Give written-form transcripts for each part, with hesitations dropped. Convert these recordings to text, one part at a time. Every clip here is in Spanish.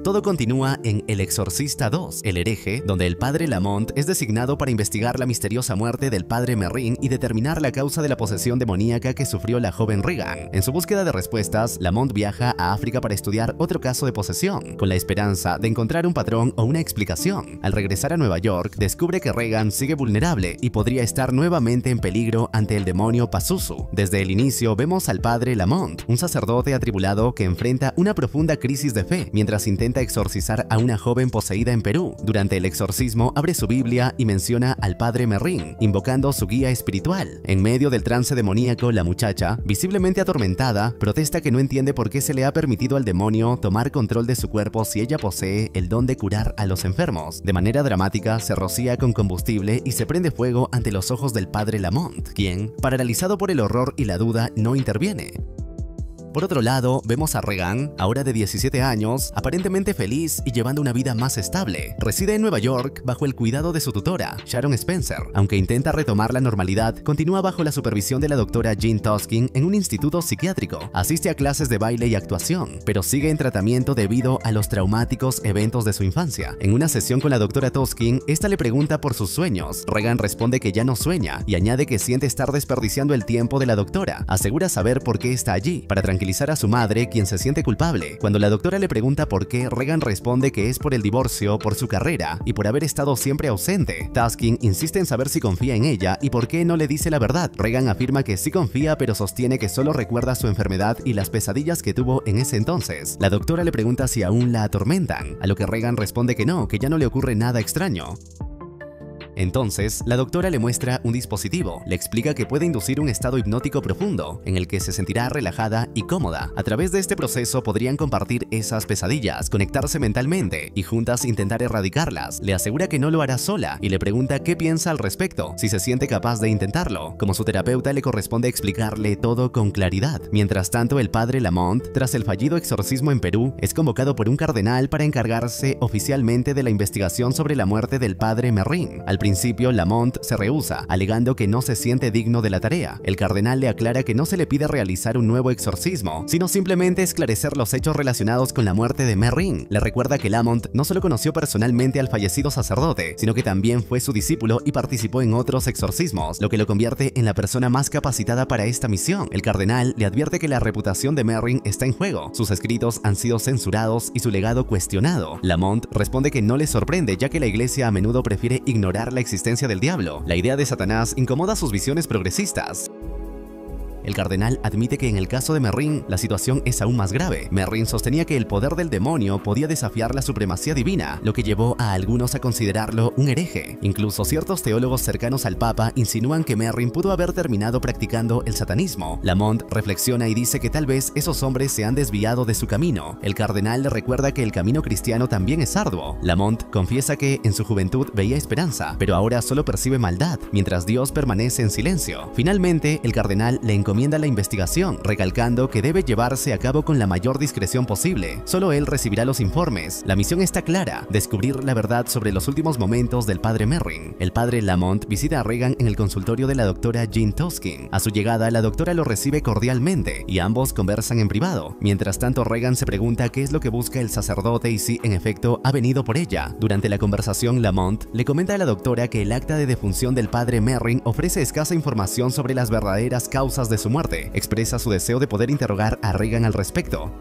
Todo continúa en El Exorcista 2, El hereje, donde el padre Lamont es designado para investigar la misteriosa muerte del padre Merrin y determinar la causa de la posesión demoníaca que sufrió la joven Regan. En su búsqueda de respuestas, Lamont viaja a África para estudiar otro caso de posesión, con la esperanza de encontrar un patrón o una explicación. Al regresar a Nueva York, descubre que Regan sigue vulnerable y podría estar nuevamente en peligro ante el demonio Pazuzu. Desde el inicio vemos al padre Lamont, un sacerdote atribulado que enfrenta una profunda crisis de fe mientras intenta exorcizar a una joven poseída en Perú. Durante el exorcismo abre su Biblia y menciona al padre Merrin, invocando su guía espiritual. En medio del trance demoníaco, la muchacha, visiblemente atormentada, protesta que no entiende por qué se le ha permitido al demonio tomar control de su cuerpo si ella posee el don de curar a los enfermos. De manera dramática, se rocía con combustible y se prende fuego ante los ojos del padre Lamont, quien, paralizado por el horror y la duda, no interviene. Por otro lado, vemos a Regan, ahora de 17 años, aparentemente feliz y llevando una vida más estable. Reside en Nueva York bajo el cuidado de su tutora, Sharon Spencer. Aunque intenta retomar la normalidad, continúa bajo la supervisión de la doctora Jean Toskin en un instituto psiquiátrico. Asiste a clases de baile y actuación, pero sigue en tratamiento debido a los traumáticos eventos de su infancia. En una sesión con la doctora Toskin, esta le pregunta por sus sueños. Regan responde que ya no sueña y añade que siente estar desperdiciando el tiempo de la doctora. Asegura saber por qué está allí, para tranquilizar a su madre, quien se siente culpable. Cuando la doctora le pregunta por qué, Regan responde que es por el divorcio, por su carrera y por haber estado siempre ausente. Toskin insiste en saber si confía en ella y por qué no le dice la verdad. Regan afirma que sí confía, pero sostiene que solo recuerda su enfermedad y las pesadillas que tuvo en ese entonces. La doctora le pregunta si aún la atormentan, a lo que Regan responde que no, que ya no le ocurre nada extraño. Entonces, la doctora le muestra un dispositivo, le explica que puede inducir un estado hipnótico profundo, en el que se sentirá relajada y cómoda. A través de este proceso podrían compartir esas pesadillas, conectarse mentalmente y juntas intentar erradicarlas. Le asegura que no lo hará sola y le pregunta qué piensa al respecto, si se siente capaz de intentarlo. Como su terapeuta, le corresponde explicarle todo con claridad. Mientras tanto, el padre Lamont, tras el fallido exorcismo en Perú, es convocado por un cardenal para encargarse oficialmente de la investigación sobre la muerte del padre Merrin. Al principio, Lamont se rehúsa, alegando que no se siente digno de la tarea. El cardenal le aclara que no se le pide realizar un nuevo exorcismo, sino simplemente esclarecer los hechos relacionados con la muerte de Merrin. Le recuerda que Lamont no solo conoció personalmente al fallecido sacerdote, sino que también fue su discípulo y participó en otros exorcismos, lo que lo convierte en la persona más capacitada para esta misión. El cardenal le advierte que la reputación de Merrin está en juego, sus escritos han sido censurados y su legado cuestionado. Lamont responde que no le sorprende, ya que la iglesia a menudo prefiere ignorar la existencia del diablo. La idea de Satanás incomoda sus visiones progresistas. El cardenal admite que en el caso de Merrin, la situación es aún más grave. Merrin sostenía que el poder del demonio podía desafiar la supremacía divina, lo que llevó a algunos a considerarlo un hereje. Incluso ciertos teólogos cercanos al Papa insinúan que Merrin pudo haber terminado practicando el satanismo. Lamont reflexiona y dice que tal vez esos hombres se han desviado de su camino. El cardenal le recuerda que el camino cristiano también es arduo. Lamont confiesa que en su juventud veía esperanza, pero ahora solo percibe maldad, mientras Dios permanece en silencio. Finalmente, el cardenal le encomienda la investigación, recalcando que debe llevarse a cabo con la mayor discreción posible. Solo él recibirá los informes. La misión está clara: descubrir la verdad sobre los últimos momentos del padre Merrin. El padre Lamont visita a Regan en el consultorio de la doctora Jean Toskin. A su llegada, la doctora lo recibe cordialmente y ambos conversan en privado. Mientras tanto, Regan se pregunta qué es lo que busca el sacerdote y si, en efecto, ha venido por ella. Durante la conversación, Lamont le comenta a la doctora que el acta de defunción del padre Merrin ofrece escasa información sobre las verdaderas causas de su muerte. Expresa su deseo de poder interrogar a Regan al respecto.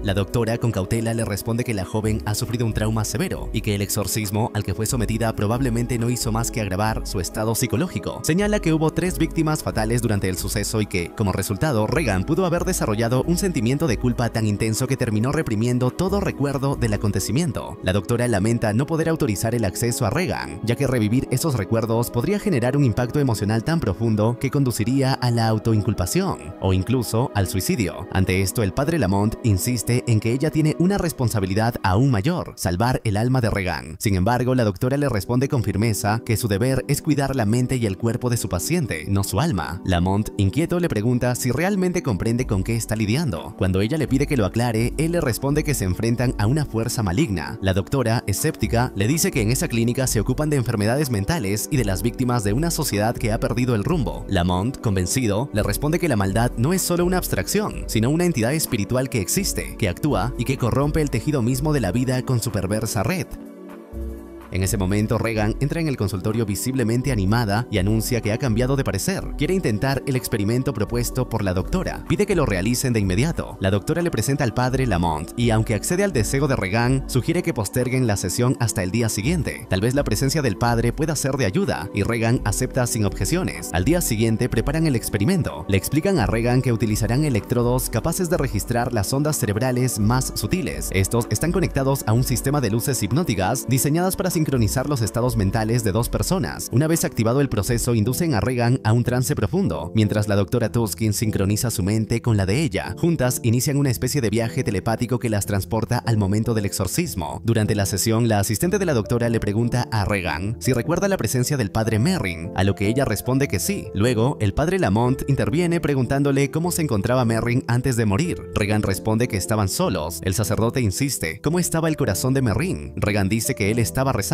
La doctora, con cautela, le responde que la joven ha sufrido un trauma severo y que el exorcismo al que fue sometida probablemente no hizo más que agravar su estado psicológico. Señala que hubo 3 víctimas fatales durante el suceso y que, como resultado, Regan pudo haber desarrollado un sentimiento de culpa tan intenso que terminó reprimiendo todo recuerdo del acontecimiento. La doctora lamenta no poder autorizar el acceso a Regan, ya que revivir esos recuerdos podría generar un impacto emocional tan profundo que conduciría a la autoinculpación o incluso al suicidio. Ante esto, el padre Lamont insiste en que ella tiene una responsabilidad aún mayor: salvar el alma de Regan. Sin embargo, la doctora le responde con firmeza que su deber es cuidar la mente y el cuerpo de su paciente, no su alma. Lamont, inquieto, le pregunta si realmente comprende con qué está lidiando. Cuando ella le pide que lo aclare, él le responde que se enfrentan a una fuerza maligna. La doctora, escéptica, le dice que en esa clínica se ocupan de enfermedades mentales y de las víctimas de una sociedad que ha perdido el rumbo. Lamont, convencido, le responde que la maldad no es solo una abstracción, sino una entidad espiritual que existe, que actúa y que corrompe el tejido mismo de la vida con su perversa red. En ese momento, Regan entra en el consultorio visiblemente animada y anuncia que ha cambiado de parecer. Quiere intentar el experimento propuesto por la doctora. Pide que lo realicen de inmediato. La doctora le presenta al padre Lamont y, aunque accede al deseo de Regan, sugiere que posterguen la sesión hasta el día siguiente. Tal vez la presencia del padre pueda ser de ayuda y Regan acepta sin objeciones. Al día siguiente preparan el experimento. Le explican a Regan que utilizarán electrodos capaces de registrar las ondas cerebrales más sutiles. Estos están conectados a un sistema de luces hipnóticas diseñadas para sincronizar los estados mentales de dos personas. Una vez activado el proceso, inducen a Regan a un trance profundo, mientras la doctora Tuskin sincroniza su mente con la de ella. Juntas inician una especie de viaje telepático que las transporta al momento del exorcismo. Durante la sesión, la asistente de la doctora le pregunta a Regan si recuerda la presencia del padre Merrin, a lo que ella responde que sí. Luego, el padre Lamont interviene preguntándole cómo se encontraba Merrin antes de morir. Regan responde que estaban solos. El sacerdote insiste cómo estaba el corazón de Merrin. Regan dice que él estaba rezando.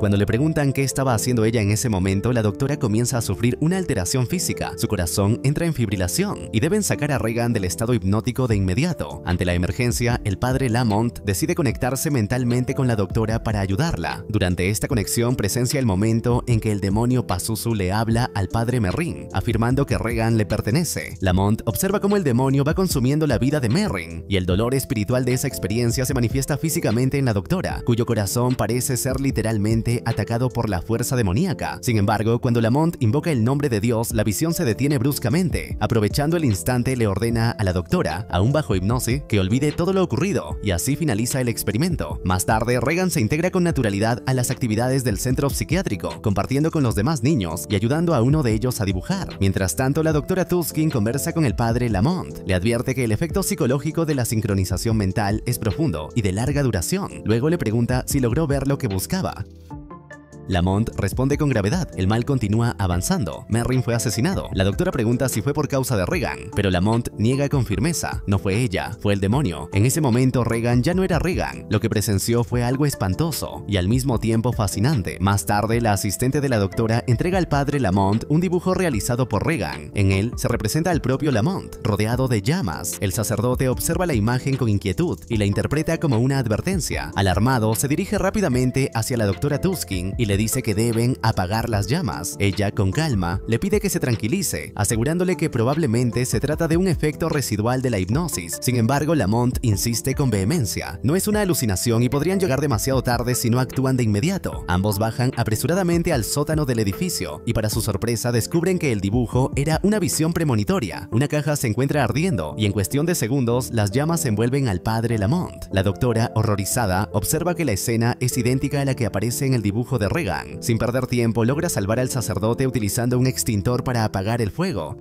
Cuando le preguntan qué estaba haciendo ella en ese momento, la doctora comienza a sufrir una alteración física. Su corazón entra en fibrilación y deben sacar a Regan del estado hipnótico de inmediato. Ante la emergencia, el padre Lamont decide conectarse mentalmente con la doctora para ayudarla. Durante esta conexión presencia el momento en que el demonio Pazuzu le habla al padre Merrin, afirmando que Regan le pertenece. Lamont observa cómo el demonio va consumiendo la vida de Merrin y el dolor espiritual de esa experiencia se manifiesta físicamente en la doctora, cuyo corazón parece ser literalmente atacado por la fuerza demoníaca. Sin embargo, cuando Lamont invoca el nombre de Dios, la visión se detiene bruscamente. Aprovechando el instante, le ordena a la doctora, aún bajo hipnosis, que olvide todo lo ocurrido, y así finaliza el experimento. Más tarde, Regan se integra con naturalidad a las actividades del centro psiquiátrico, compartiendo con los demás niños y ayudando a uno de ellos a dibujar. Mientras tanto, la doctora Tuskin conversa con el padre Lamont. Le advierte que el efecto psicológico de la sincronización mental es profundo y de larga duración. Luego le pregunta si logró ver lo que buscaba. Lamont responde con gravedad. El mal continúa avanzando. Merrin fue asesinado. La doctora pregunta si fue por causa de Regan, pero Lamont niega con firmeza. No fue ella, fue el demonio. En ese momento, Regan ya no era Regan. Lo que presenció fue algo espantoso y al mismo tiempo fascinante. Más tarde, la asistente de la doctora entrega al padre Lamont un dibujo realizado por Regan. En él se representa al propio Lamont, rodeado de llamas. El sacerdote observa la imagen con inquietud y la interpreta como una advertencia. Alarmado, se dirige rápidamente hacia la doctora Tuskin y le dice que deben apagar las llamas. Ella, con calma, le pide que se tranquilice, asegurándole que probablemente se trata de un efecto residual de la hipnosis. Sin embargo, Lamont insiste con vehemencia. No es una alucinación y podrían llegar demasiado tarde si no actúan de inmediato. Ambos bajan apresuradamente al sótano del edificio y, para su sorpresa, descubren que el dibujo era una visión premonitoria. Una caja se encuentra ardiendo y en cuestión de segundos las llamas envuelven al padre Lamont. La doctora, horrorizada, observa que la escena es idéntica a la que aparece en el dibujo de Regan. Sin perder tiempo, logra salvar al sacerdote utilizando un extintor para apagar el fuego.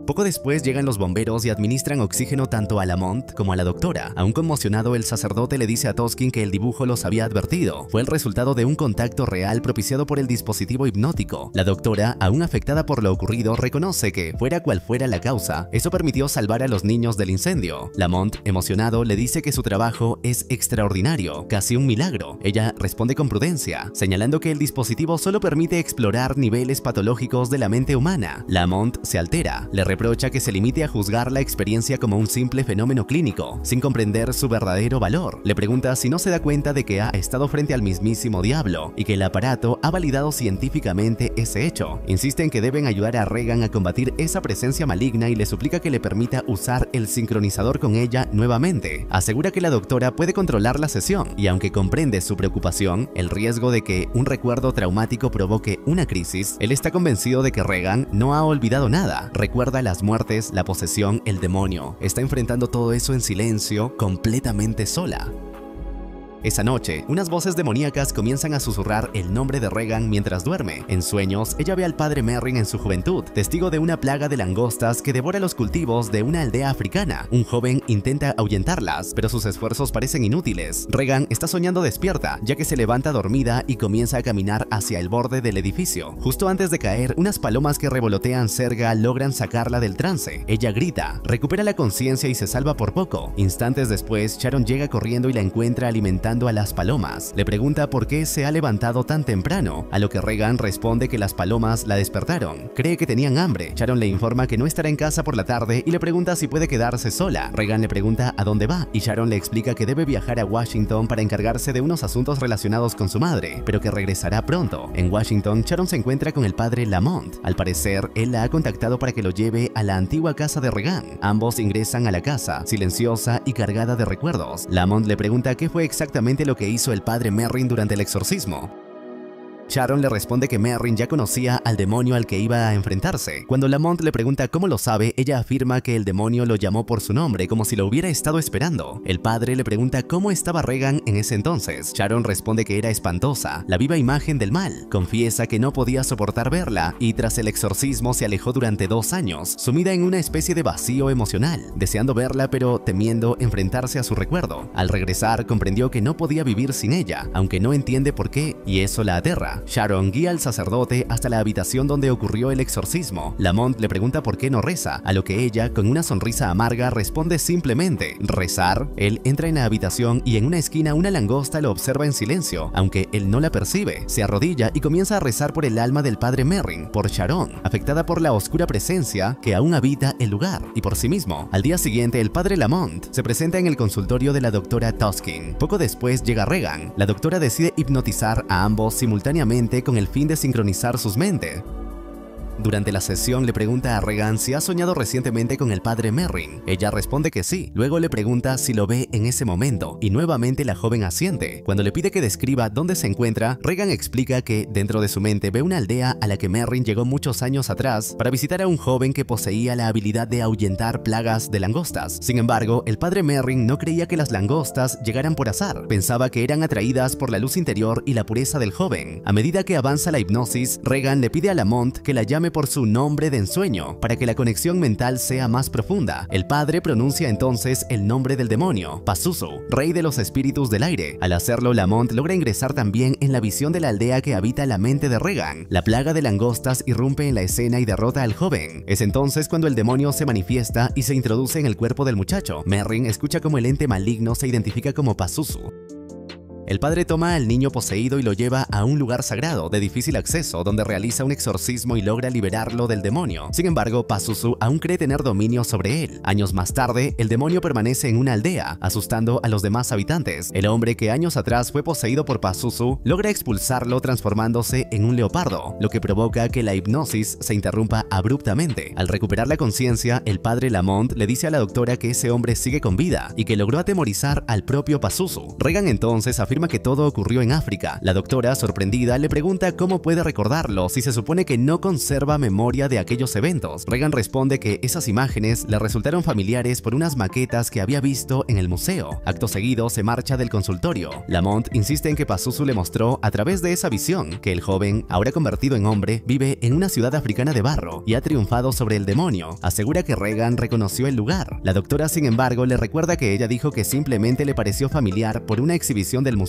Poco después llegan los bomberos y administran oxígeno tanto a Lamont como a la doctora. Aún conmocionado, el sacerdote le dice a Tuskin que el dibujo los había advertido. Fue el resultado de un contacto real propiciado por el dispositivo hipnótico. La doctora, aún afectada por lo ocurrido, reconoce que, fuera cual fuera la causa, eso permitió salvar a los niños del incendio. Lamont, emocionado, le dice que su trabajo es extraordinario, casi un milagro. Ella responde con prudencia, señalando que el dispositivo solo permite explorar niveles patológicos de la mente humana. Lamont se altera, le reprocha que se limite a juzgar la experiencia como un simple fenómeno clínico, sin comprender su verdadero valor. Le pregunta si no se da cuenta de que ha estado frente al mismísimo diablo y que el aparato ha validado científicamente ese hecho. Insiste en que deben ayudar a Regan a combatir esa presencia maligna y le suplica que le permita usar el sincronizador con ella nuevamente. Asegura que la doctora puede controlar la sesión y, aunque comprende su preocupación, el riesgo de que un recuerdo traumático provoque una crisis, él está convencido de que Regan no ha olvidado nada. Recuerda las muertes, la posesión, el demonio. Está enfrentando todo eso en silencio, completamente sola. Esa noche, unas voces demoníacas comienzan a susurrar el nombre de Regan mientras duerme. En sueños, ella ve al padre Merrin en su juventud, testigo de una plaga de langostas que devora los cultivos de una aldea africana. Un joven intenta ahuyentarlas, pero sus esfuerzos parecen inútiles. Regan está soñando despierta, ya que se levanta dormida y comienza a caminar hacia el borde del edificio. Justo antes de caer, unas palomas que revolotean cerca logran sacarla del trance. Ella grita, recupera la conciencia y se salva por poco. Instantes después, Sharon llega corriendo y la encuentra alimentando mirando a las palomas. Le pregunta por qué se ha levantado tan temprano, a lo que Regan responde que las palomas la despertaron. Cree que tenían hambre. Sharon le informa que no estará en casa por la tarde y le pregunta si puede quedarse sola. Regan le pregunta a dónde va y Sharon le explica que debe viajar a Washington para encargarse de unos asuntos relacionados con su madre, pero que regresará pronto. En Washington, Sharon se encuentra con el padre Lamont. Al parecer, él la ha contactado para que lo lleve a la antigua casa de Regan. Ambos ingresan a la casa, silenciosa y cargada de recuerdos. Lamont le pregunta qué fue exactamente lo que hizo el padre Merrin durante el exorcismo. Sharon le responde que Merrin ya conocía al demonio al que iba a enfrentarse. Cuando Lamont le pregunta cómo lo sabe, ella afirma que el demonio lo llamó por su nombre, como si lo hubiera estado esperando. El padre le pregunta cómo estaba Regan en ese entonces. Sharon responde que era espantosa, la viva imagen del mal. Confiesa que no podía soportar verla y tras el exorcismo se alejó durante 2 años, sumida en una especie de vacío emocional, deseando verla pero temiendo enfrentarse a su recuerdo. Al regresar, comprendió que no podía vivir sin ella, aunque no entiende por qué, y eso la aterra. Sharon guía al sacerdote hasta la habitación donde ocurrió el exorcismo. Lamont le pregunta por qué no reza, a lo que ella, con una sonrisa amarga, responde simplemente ¿rezar? Él entra en la habitación y en una esquina una langosta lo observa en silencio, aunque él no la percibe. Se arrodilla y comienza a rezar por el alma del padre Merrin, por Sharon, afectada por la oscura presencia que aún habita el lugar, y por sí mismo. Al día siguiente, el padre Lamont se presenta en el consultorio de la doctora Toskin. Poco después llega Regan. La doctora decide hipnotizar a ambos simultáneamente con el fin de sincronizar sus mentes. Durante la sesión le pregunta a Regan si ha soñado recientemente con el padre Merrin. Ella responde que sí. Luego le pregunta si lo ve en ese momento y nuevamente la joven asiente. Cuando le pide que describa dónde se encuentra, Regan explica que dentro de su mente ve una aldea a la que Merrin llegó muchos años atrás para visitar a un joven que poseía la habilidad de ahuyentar plagas de langostas. Sin embargo, el padre Merrin no creía que las langostas llegaran por azar. Pensaba que eran atraídas por la luz interior y la pureza del joven. A medida que avanza la hipnosis, Regan le pide a Lamont que la llame por su nombre de ensueño, para que la conexión mental sea más profunda. El padre pronuncia entonces el nombre del demonio, Pazuzu, rey de los espíritus del aire. Al hacerlo, Lamont logra ingresar también en la visión de la aldea que habita la mente de Regan. La plaga de langostas irrumpe en la escena y derrota al joven. Es entonces cuando el demonio se manifiesta y se introduce en el cuerpo del muchacho. Merrin escucha cómo el ente maligno se identifica como Pazuzu. El padre toma al niño poseído y lo lleva a un lugar sagrado de difícil acceso donde realiza un exorcismo y logra liberarlo del demonio. Sin embargo, Pazuzu aún cree tener dominio sobre él. Años más tarde, el demonio permanece en una aldea, asustando a los demás habitantes. El hombre que años atrás fue poseído por Pazuzu logra expulsarlo transformándose en un leopardo, lo que provoca que la hipnosis se interrumpa abruptamente. Al recuperar la conciencia, el padre Lamont le dice a la doctora que ese hombre sigue con vida y que logró atemorizar al propio Pazuzu. Regan entonces afirma que todo ocurrió en África. La doctora, sorprendida, le pregunta cómo puede recordarlo si se supone que no conserva memoria de aquellos eventos. Regan responde que esas imágenes le resultaron familiares por unas maquetas que había visto en el museo. Acto seguido, se marcha del consultorio. Lamont insiste en que Pazuzu le mostró a través de esa visión que el joven, ahora convertido en hombre, vive en una ciudad africana de barro y ha triunfado sobre el demonio. Asegura que Regan reconoció el lugar. La doctora, sin embargo, le recuerda que ella dijo que simplemente le pareció familiar por una exhibición del museo.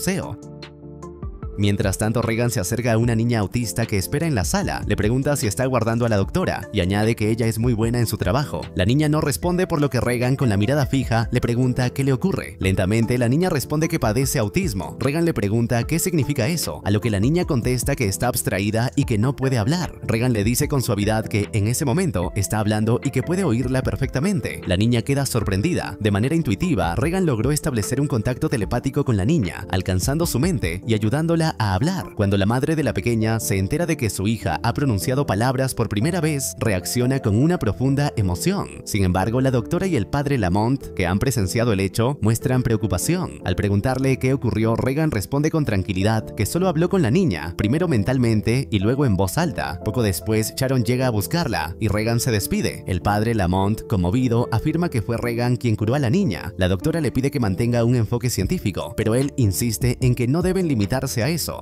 Mientras tanto, Regan se acerca a una niña autista que espera en la sala. Le pregunta si está guardando a la doctora y añade que ella es muy buena en su trabajo. La niña no responde, por lo que Regan, con la mirada fija, le pregunta qué le ocurre. Lentamente, la niña responde que padece autismo. Regan le pregunta qué significa eso, a lo que la niña contesta que está abstraída y que no puede hablar. Regan le dice con suavidad que en ese momento está hablando y que puede oírla perfectamente. La niña queda sorprendida. De manera intuitiva, Regan logró establecer un contacto telepático con la niña, alcanzando su mente y ayudándola a hablar. Cuando la madre de la pequeña se entera de que su hija ha pronunciado palabras por primera vez, reacciona con una profunda emoción. Sin embargo, la doctora y el padre Lamont, que han presenciado el hecho, muestran preocupación. Al preguntarle qué ocurrió, Regan responde con tranquilidad que solo habló con la niña, primero mentalmente y luego en voz alta. Poco después, Sharon llega a buscarla y Regan se despide. El padre Lamont, conmovido, afirma que fue Regan quien curó a la niña. La doctora le pide que mantenga un enfoque científico, pero él insiste en que no deben limitarse a eso.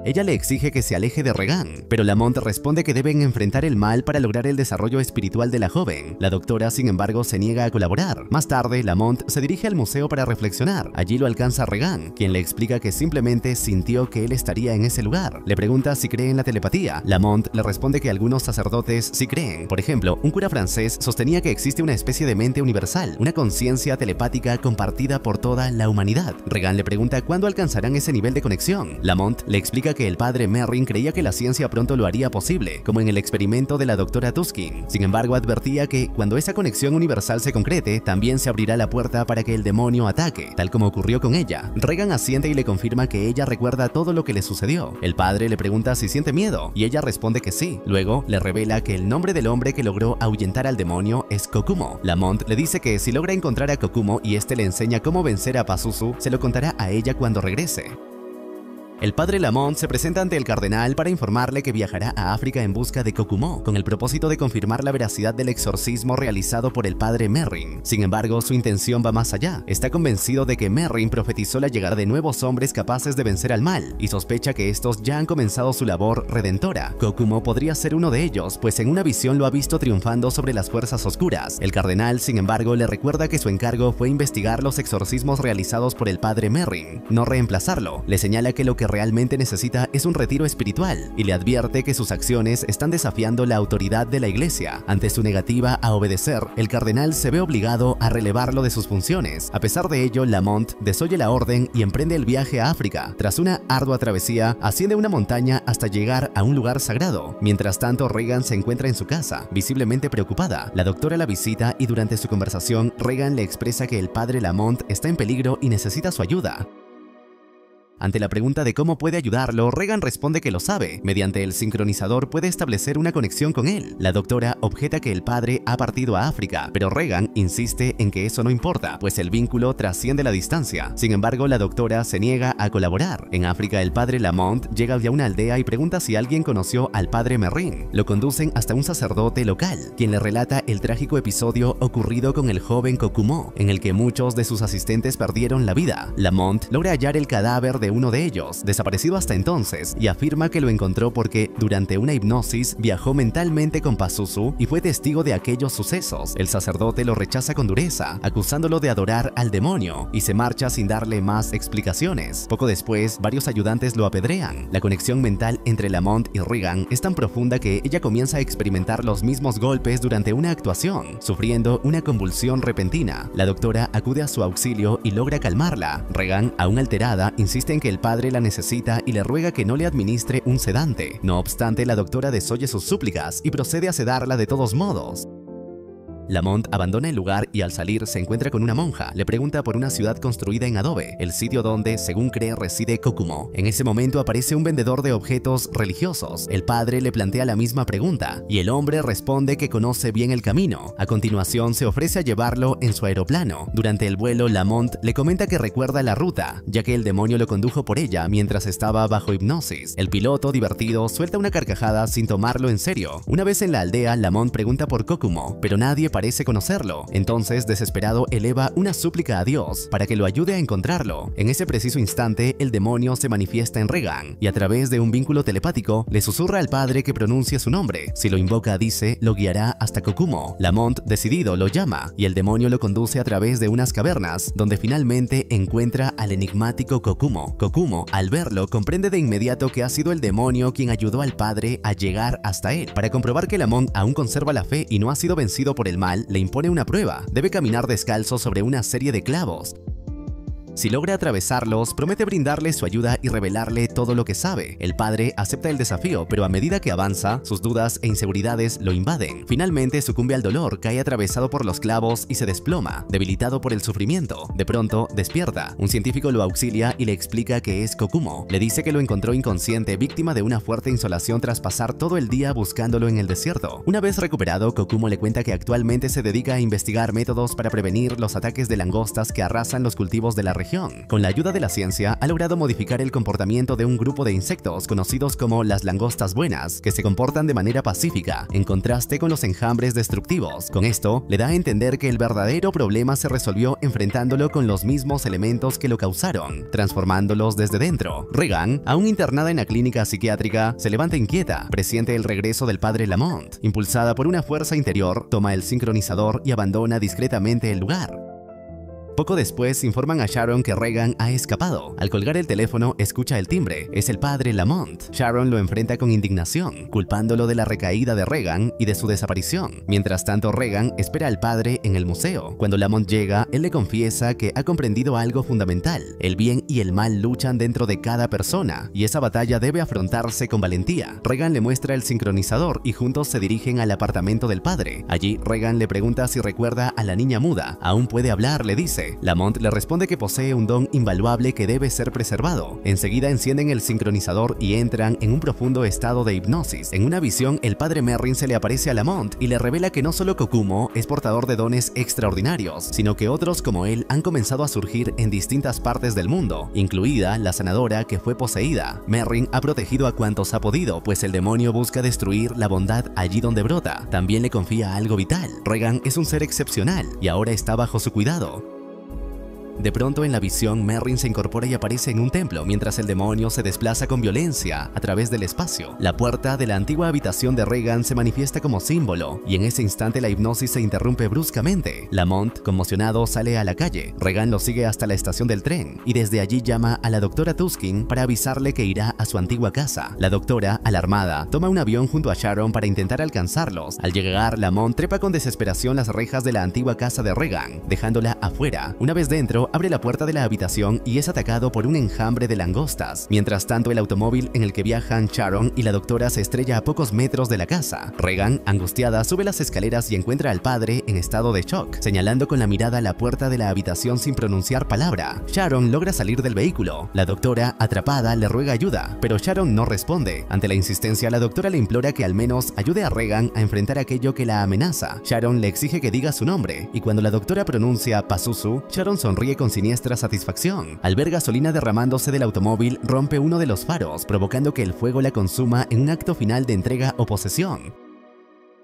Ella le exige que se aleje de Regan, pero Lamont responde que deben enfrentar el mal para lograr el desarrollo espiritual de la joven. La doctora, sin embargo, se niega a colaborar. Más tarde, Lamont se dirige al museo para reflexionar. Allí lo alcanza Regan, quien le explica que simplemente sintió que él estaría en ese lugar. Le pregunta si cree en la telepatía. Lamont le responde que algunos sacerdotes sí creen. Por ejemplo, un cura francés sostenía que existe una especie de mente universal, una conciencia telepática compartida por toda la humanidad. Regan le pregunta cuándo alcanzarán ese nivel de conexión. Lamont le explica que el padre Merrin creía que la ciencia pronto lo haría posible, como en el experimento de la doctora Tuskin. Sin embargo, advertía que cuando esa conexión universal se concrete, también se abrirá la puerta para que el demonio ataque, tal como ocurrió con ella. Regan asiente y le confirma que ella recuerda todo lo que le sucedió. El padre le pregunta si siente miedo, y ella responde que sí. Luego, le revela que el nombre del hombre que logró ahuyentar al demonio es Kokumo. Lamont le dice que si logra encontrar a Kokumo y este le enseña cómo vencer a Pazuzu, se lo contará a ella cuando regrese. El padre Lamont se presenta ante el cardenal para informarle que viajará a África en busca de Kokumo, con el propósito de confirmar la veracidad del exorcismo realizado por el padre Merrin. Sin embargo, su intención va más allá. Está convencido de que Merrin profetizó la llegada de nuevos hombres capaces de vencer al mal, y sospecha que estos ya han comenzado su labor redentora. Kokumo podría ser uno de ellos, pues en una visión lo ha visto triunfando sobre las fuerzas oscuras. El cardenal, sin embargo, le recuerda que su encargo fue investigar los exorcismos realizados por el padre Merrin, no reemplazarlo. Le señala que lo que realmente necesita es un retiro espiritual y le advierte que sus acciones están desafiando la autoridad de la iglesia. Ante su negativa a obedecer, el cardenal se ve obligado a relevarlo de sus funciones. A pesar de ello, Lamont desoye la orden y emprende el viaje a África. Tras una ardua travesía, asciende una montaña hasta llegar a un lugar sagrado. Mientras tanto, Regan se encuentra en su casa, visiblemente preocupada. La doctora la visita y durante su conversación, Regan le expresa que el padre Lamont está en peligro y necesita su ayuda. Ante la pregunta de cómo puede ayudarlo, Regan responde que lo sabe. Mediante el sincronizador puede establecer una conexión con él. La doctora objeta que el padre ha partido a África, pero Regan insiste en que eso no importa, pues el vínculo trasciende la distancia. Sin embargo, la doctora se niega a colaborar. En África, el padre Lamont llega a una aldea y pregunta si alguien conoció al padre Merrin. Lo conducen hasta un sacerdote local, quien le relata el trágico episodio ocurrido con el joven Kokumo, en el que muchos de sus asistentes perdieron la vida. Lamont logra hallar el cadáver de uno de ellos, desaparecido hasta entonces, y afirma que lo encontró porque durante una hipnosis viajó mentalmente con Pazuzu y fue testigo de aquellos sucesos. El sacerdote lo rechaza con dureza, acusándolo de adorar al demonio, y se marcha sin darle más explicaciones. Poco después, varios ayudantes lo apedrean. La conexión mental entre Lamont y Regan es tan profunda que ella comienza a experimentar los mismos golpes durante una actuación, sufriendo una convulsión repentina. La doctora acude a su auxilio y logra calmarla. Regan, aún alterada, insiste en que el padre la necesita y le ruega que no le administre un sedante. No obstante, la doctora desoye sus súplicas y procede a sedarla de todos modos. Lamont abandona el lugar y al salir se encuentra con una monja. Le pregunta por una ciudad construida en adobe, el sitio donde, según cree, reside Kokumo. En ese momento aparece un vendedor de objetos religiosos. El padre le plantea la misma pregunta y el hombre responde que conoce bien el camino. A continuación se ofrece a llevarlo en su aeroplano. Durante el vuelo, Lamont le comenta que recuerda la ruta, ya que el demonio lo condujo por ella mientras estaba bajo hipnosis. El piloto, divertido, suelta una carcajada sin tomarlo en serio. Una vez en la aldea, Lamont pregunta por Kokumo, pero nadie parece conocerlo. Entonces, desesperado, eleva una súplica a Dios para que lo ayude a encontrarlo. En ese preciso instante, el demonio se manifiesta en Regan y a través de un vínculo telepático le susurra al padre que pronuncie su nombre. Si lo invoca, dice, lo guiará hasta Kokumo. Lamont, decidido, lo llama y el demonio lo conduce a través de unas cavernas, donde finalmente encuentra al enigmático Kokumo. Kokumo, al verlo, comprende de inmediato que ha sido el demonio quien ayudó al padre a llegar hasta él. Para comprobar que Lamont aún conserva la fe y no ha sido vencido por el mal, le impone una prueba. Debe caminar descalzo sobre una serie de clavos. Si logra atravesarlos, promete brindarle su ayuda y revelarle todo lo que sabe. El padre acepta el desafío, pero a medida que avanza, sus dudas e inseguridades lo invaden. Finalmente sucumbe al dolor, cae atravesado por los clavos y se desploma, debilitado por el sufrimiento. De pronto, despierta. Un científico lo auxilia y le explica que es Kokumo. Le dice que lo encontró inconsciente, víctima de una fuerte insolación tras pasar todo el día buscándolo en el desierto. Una vez recuperado, Kokumo le cuenta que actualmente se dedica a investigar métodos para prevenir los ataques de langostas que arrasan los cultivos de la región. región. Con la ayuda de la ciencia, ha logrado modificar el comportamiento de un grupo de insectos conocidos como las langostas buenas, que se comportan de manera pacífica, en contraste con los enjambres destructivos. Con esto, le da a entender que el verdadero problema se resolvió enfrentándolo con los mismos elementos que lo causaron, transformándolos desde dentro. Regan, aún internada en la clínica psiquiátrica, se levanta inquieta, presiente el regreso del padre Lamont. Impulsada por una fuerza interior, toma el sincronizador y abandona discretamente el lugar. Poco después informan a Sharon que Regan ha escapado. Al colgar el teléfono, escucha el timbre. Es el padre Lamont. Sharon lo enfrenta con indignación, culpándolo de la recaída de Regan y de su desaparición. Mientras tanto, Regan espera al padre en el museo. Cuando Lamont llega, él le confiesa que ha comprendido algo fundamental. El bien y el mal luchan dentro de cada persona, y esa batalla debe afrontarse con valentía. Regan le muestra el sincronizador y juntos se dirigen al apartamento del padre. Allí, Regan le pregunta si recuerda a la niña muda. Aún puede hablar, le dice. Lamont le responde que posee un don invaluable que debe ser preservado. Enseguida encienden el sincronizador y entran en un profundo estado de hipnosis. En una visión, el padre Merrin se le aparece a Lamont y le revela que no solo Kokumo es portador de dones extraordinarios, sino que otros como él han comenzado a surgir en distintas partes del mundo, incluida la sanadora que fue poseída. Merrin ha protegido a cuantos ha podido, pues el demonio busca destruir la bondad allí donde brota. También le confía algo vital. Regan es un ser excepcional y ahora está bajo su cuidado. De pronto en la visión, Merrin se incorpora y aparece en un templo, mientras el demonio se desplaza con violencia a través del espacio. La puerta de la antigua habitación de Regan se manifiesta como símbolo, y en ese instante la hipnosis se interrumpe bruscamente. Lamont, conmocionado, sale a la calle. Regan lo sigue hasta la estación del tren, y desde allí llama a la doctora Tuskin para avisarle que irá a su antigua casa. La doctora, alarmada, toma un avión junto a Sharon para intentar alcanzarlos. Al llegar, Lamont trepa con desesperación las rejas de la antigua casa de Regan, dejándola afuera. Una vez dentro, abre la puerta de la habitación y es atacado por un enjambre de langostas. Mientras tanto, el automóvil en el que viajan Sharon y la doctora se estrella a pocos metros de la casa. Regan, angustiada, sube las escaleras y encuentra al padre en estado de shock, señalando con la mirada la puerta de la habitación sin pronunciar palabra. Sharon logra salir del vehículo. La doctora, atrapada, le ruega ayuda, pero Sharon no responde. Ante la insistencia, la doctora le implora que al menos ayude a Regan a enfrentar aquello que la amenaza. Sharon le exige que diga su nombre, y cuando la doctora pronuncia Pazuzu, Sharon sonríe con siniestra satisfacción. Al ver gasolina derramándose del automóvil, rompe uno de los faros, provocando que el fuego la consuma en un acto final de entrega o posesión.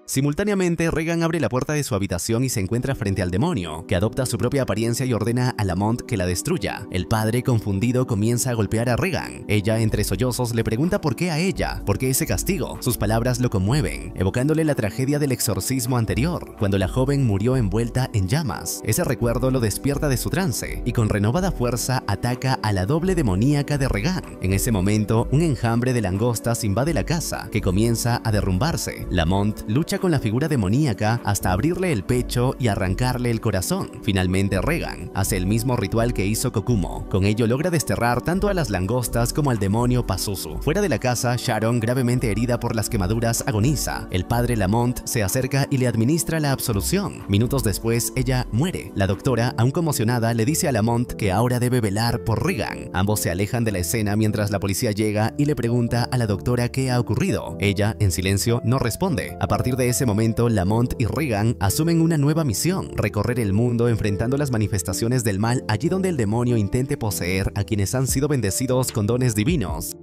Simultáneamente, Regan abre la puerta de su habitación y se encuentra frente al demonio, que adopta su propia apariencia y ordena a Lamont que la destruya. El padre, confundido, comienza a golpear a Regan. Ella, entre sollozos, le pregunta por qué a ella, por qué ese castigo. Sus palabras lo conmueven, evocándole la tragedia del exorcismo anterior, cuando la joven murió envuelta en llamas. Ese recuerdo lo despierta de su trance, y con renovada fuerza ataca a la doble demoníaca de Regan. En ese momento, un enjambre de langostas invade la casa, que comienza a derrumbarse. Lamont lucha con la figura demoníaca hasta abrirle el pecho y arrancarle el corazón. Finalmente, Regan hace el mismo ritual que hizo Kokumo. Con ello logra desterrar tanto a las langostas como al demonio Pazuzu. Fuera de la casa, Sharon, gravemente herida por las quemaduras, agoniza. El padre Lamont se acerca y le administra la absolución. Minutos después, ella muere. La doctora, aún conmocionada, le dice a Lamont que ahora debe velar por Regan. Ambos se alejan de la escena mientras la policía llega y le pregunta a la doctora qué ha ocurrido. Ella, en silencio, no responde. A partir de ese momento, Lamont y Regan asumen una nueva misión: recorrer el mundo enfrentando las manifestaciones del mal allí donde el demonio intente poseer a quienes han sido bendecidos con dones divinos.